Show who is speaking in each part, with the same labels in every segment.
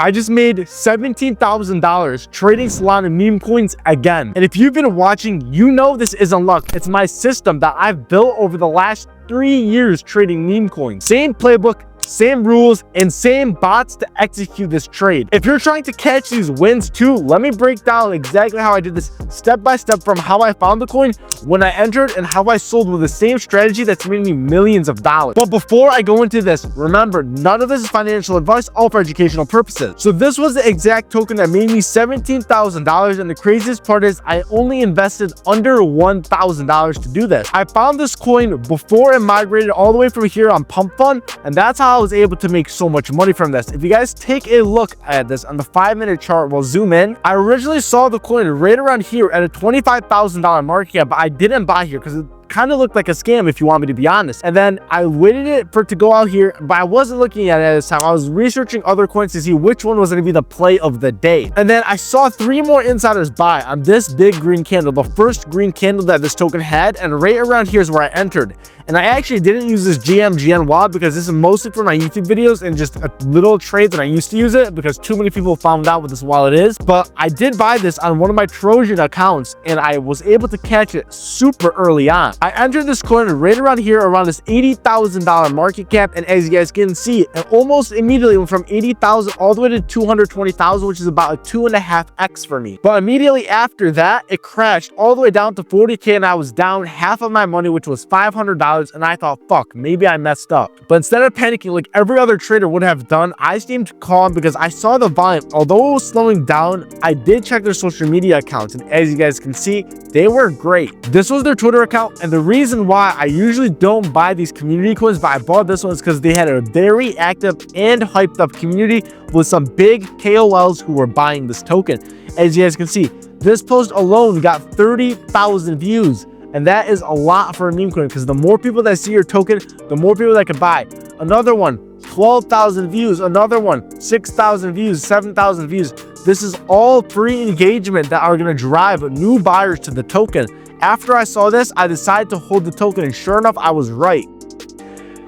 Speaker 1: I just made $17,000 trading Solana meme coins again. And if you've been watching, you know this isn't luck. It's my system that I've built over the last 3 years trading meme coins. Same playbook, same rules, and same bots to execute this trade. If you're trying to catch these wins too, let me break down exactly how I did this step by step, from how I found the coin, when I entered, and how I sold with the same strategy that's made me millions of dollars. But before I go into this, remember, none of this is financial advice, all for educational purposes. So this was the exact token that made me $17,000, and the craziest part is I only invested under $1,000 to do this. I found this coin before it migrated all the way from here on Pump Fund, and that's how I was able to make so much money from this. If you guys take a look at this on the 5-minute chart, we'll zoom in. I originally saw the coin right around here at a $25,000 market cap, but I didn't buy here because it kind of looked like a scam, if you want me to be honest. And then I waited it for it to go out here, but I wasn't looking at it at this time. I was researching other coins to see which one was going to be the play of the day. And then I saw 3 more insiders buy on this big green candle, the first green candle that this token had, and right around here is where I entered. And I actually didn't use this GMGN wallet because this is mostly for my YouTube videos and just a little trades, and I used to use it because too many people found out what this wallet is. But I did buy this on one of my Trojan accounts, and I was able to catch it super early on. I entered this coin right around here, around this $80,000 market cap, and as you guys can see, it almost immediately went from 80,000 all the way to 220,000, which is about a 2.5x for me. But immediately after that, it crashed all the way down to 40K, and I was down half of my money, which was $500. And I thought, fuck, maybe I messed up. But instead of panicking like every other trader would have done, I stayed calm because I saw the volume. Although it was slowing down, I did check their social media accounts, and as you guys can see, they were great. This was their Twitter account, and the reason why I usually don't buy these community coins, but I bought this one, is because they had a very active and hyped up community with some big KOLs who were buying this token. As you guys can see, this post alone got 30,000 views. And that is a lot for a meme coin, because the more people that see your token, the more people that can buy. Another one, 12,000 views. Another one, 6,000 views, 7,000 views. This is all free engagement that are going to drive new buyers to the token. After I saw this, I decided to hold the token, and sure enough, I was right.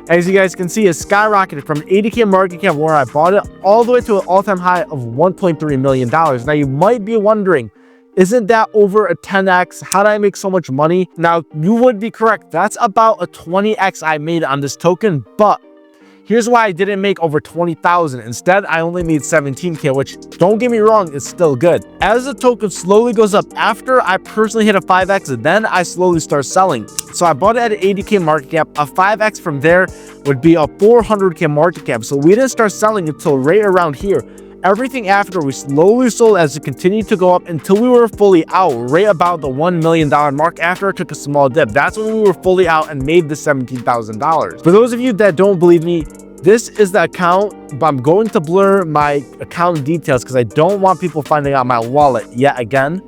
Speaker 1: As you guys can see, it skyrocketed from 80K market cap where I bought it all the way to an all-time high of $1.3 million. Now, you might be wondering, isn't that over a 10x? How did I make so much money? Now, you would be correct. That's about a 20x I made on this token, but here's why I didn't make over 20,000. Instead, I only made 17K, which, don't get me wrong, is still good. As the token slowly goes up, after I personally hit a 5x, then I slowly start selling. So I bought it at an 80K market cap. A 5x from there would be a 400K market cap. So we didn't start selling until right around here. Everything after, we slowly sold as it continued to go up until we were fully out, right about the $1 million mark. After it took a small dip, that's when we were fully out and made the $17,000. For those of you that don't believe me, this is the account, but I'm going to blur my account details because I don't want people finding out my wallet yet again.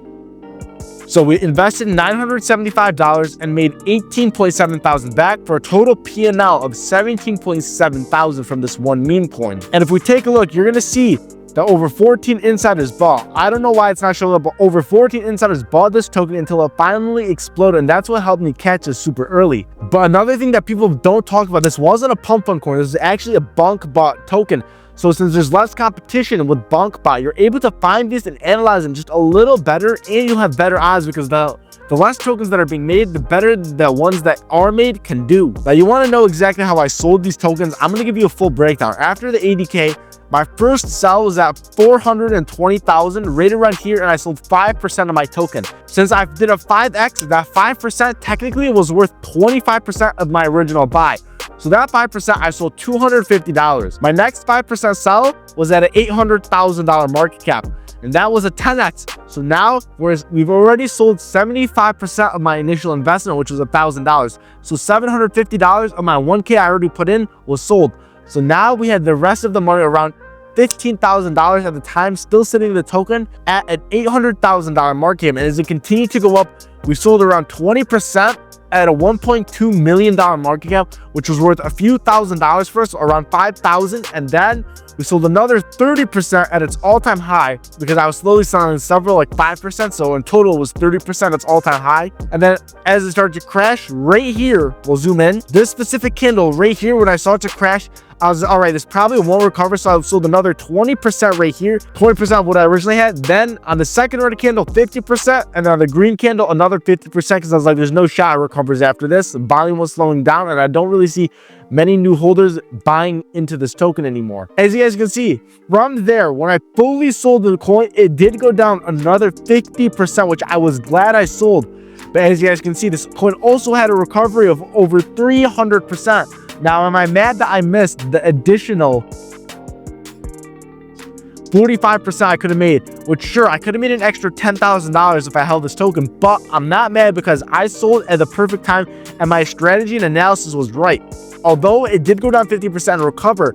Speaker 1: So we invested $975 and made $18.7 thousand back for a total P&L of $17.7 thousand from this one meme coin. And if we take a look, you're going to see that over 14 insiders bought. I don't know why it's not showing up, but over 14 insiders bought this token until it finally exploded, and that's what helped me catch it super early. But another thing that people don't talk about, this wasn't a pump fund coin. This is actually a bunk bot token. So since there's less competition with BunkBot, you're able to find these and analyze them just a little better, and you'll have better odds because the less tokens that are being made, the better the ones that are made can do. Now, you want to know exactly how I sold these tokens? I'm going to give you a full breakdown. After the 80K, my first sell was at 420,000 right around here, and I sold 5% of my token. Since I did a 5x, that 5% technically was worth 25% of my original buy. So that 5%, I sold $250. My next 5% sell was at an $800,000 market cap, and that was a 10x. So now, whereas we've already sold 75% of my initial investment, which was $1,000. So $750 of my 1K I already put in was sold. So now we had the rest of the money, around $15,000 at the time, still sitting in the token at an $800,000 market cap. And as it continued to go up, we sold around 20% at a $1.2 million market cap, which was worth a few $1,000 first, around $5,000. And then We sold another 30% at its all-time high because I was slowly selling several, like 5%. So in total, it was 30% its all-time high. And then as it started to crash right here, we'll zoom in. This specific candle right here, when I saw it to crash, I was, all right, this probably won't recover. So I sold another 20% right here, 20% of what I originally had. Then on the second red candle, 50%. And on the green candle, another 50% because I was like, there's no shot it recovers after this. The volume was slowing down and I don't really see many new holders buying into this token anymore. As you guys can see, from there, when I fully sold the coin, it did go down another 50%, which I was glad I sold. But as you guys can see, this coin also had a recovery of over 300%. Now, am I mad that I missed the additional 45% I could have made? Which, sure, I could have made an extra $10,000 if I held this token, but I'm not mad because I sold at the perfect time and my strategy and analysis was right. Although it did go down 50% and recover,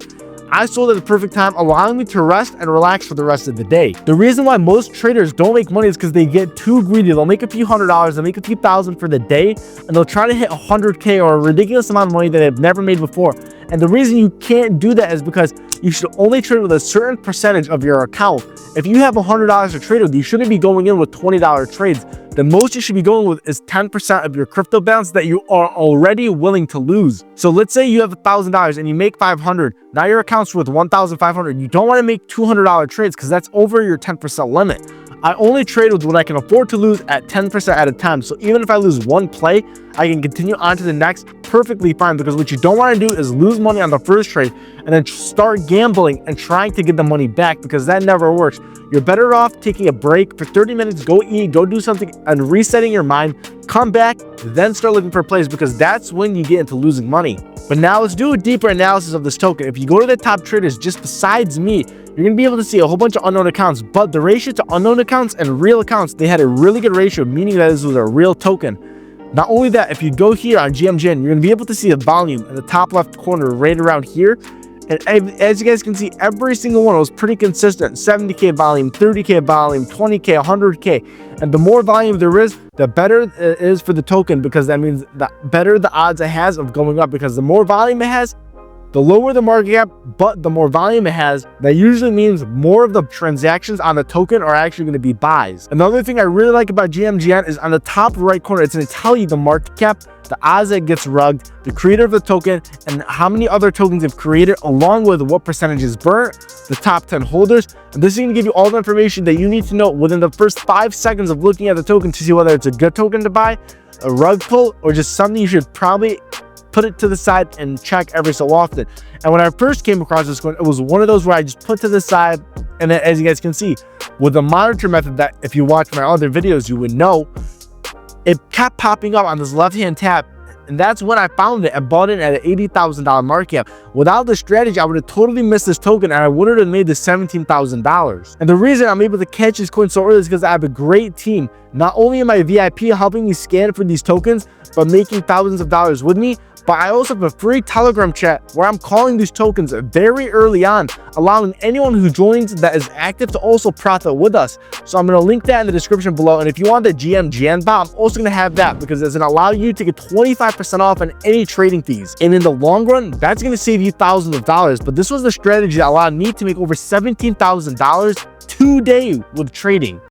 Speaker 1: I sold at the perfect time, allowing me to rest and relax for the rest of the day. The reason why most traders don't make money is because they get too greedy. They'll make a few $100s, they'll make a few thousand for the day, and they'll try to hit 100K or a ridiculous amount of money that they've never made before. And the reason you can't do that is because you should only trade with a certain percentage of your account. If you have $100 to trade with, you shouldn't be going in with $20 trades. The most you should be going with is 10% of your crypto balance that you are already willing to lose. So let's say you have $1,000 and you make 500. Now your account's worth 1,500. You don't want to make $200 trades because that's over your 10% limit. I only trade with what I can afford to lose at 10% at a time. So even if I lose one play, I can continue on to the next perfectly fine, because what you don't want to do is lose money on the first trade and then start gambling and trying to get the money back, because that never works. You're better off taking a break for 30 minutes, go eat, go do something, and resetting your mind, come back, then start looking for plays, because that's when you get into losing money. But now let's do a deeper analysis of this token. If you go to the top traders just besides me, you're going to be able to see a whole bunch of unknown accounts, but the ratio to unknown accounts and real accounts, they had a really good ratio, meaning that this was a real token. Not only that, if you go here on GMGN, you're going to be able to see the volume in the top left corner right around here. And as you guys can see, every single one was pretty consistent. 70K volume, 30K volume, 20K, 100K. And the more volume there is, the better it is for the token, because that means the better the odds it has of going up, because the more volume it has, the lower the market cap, but the more volume it has, that usually means more of the transactions on the token are actually going to be buys. Another thing I really like about GMGN is on the top right corner, it's going to tell you the market cap, the odds that gets rugged, the creator of the token, and how many other tokens they've created, along with what percentage is burnt, the top 10 holders. And this is going to give you all the information that you need to know within the first 5 seconds of looking at the token to see whether it's a good token to buy, a rug pull, or just something you should probably put it to the side and check every so often. And when I first came across this coin, it was one of those where I just put to the side, and then, as you guys can see, with the monitor method that if you watch my other videos, you would know, it kept popping up on this left-hand tab. And that's when I found it and bought it at an $80,000 market cap. Without this strategy, I would have totally missed this token and I wouldn't have made the $17,000. And the reason I'm able to catch this coin so early is because I have a great team. Not only am I VIP helping me scan for these tokens, but making thousands of dollars with me, but I also have a free Telegram chat where I'm calling these tokens very early on, allowing anyone who joins that is active to also profit with us. So I'm going to link that in the description below. And if you want the GMGN bot, I'm also going to have that, because it's going to allow you to get 25% off on any trading fees. And in the long run, that's going to save you thousands of dollars. But this was the strategy that allowed me to make over $17,000 today with trading.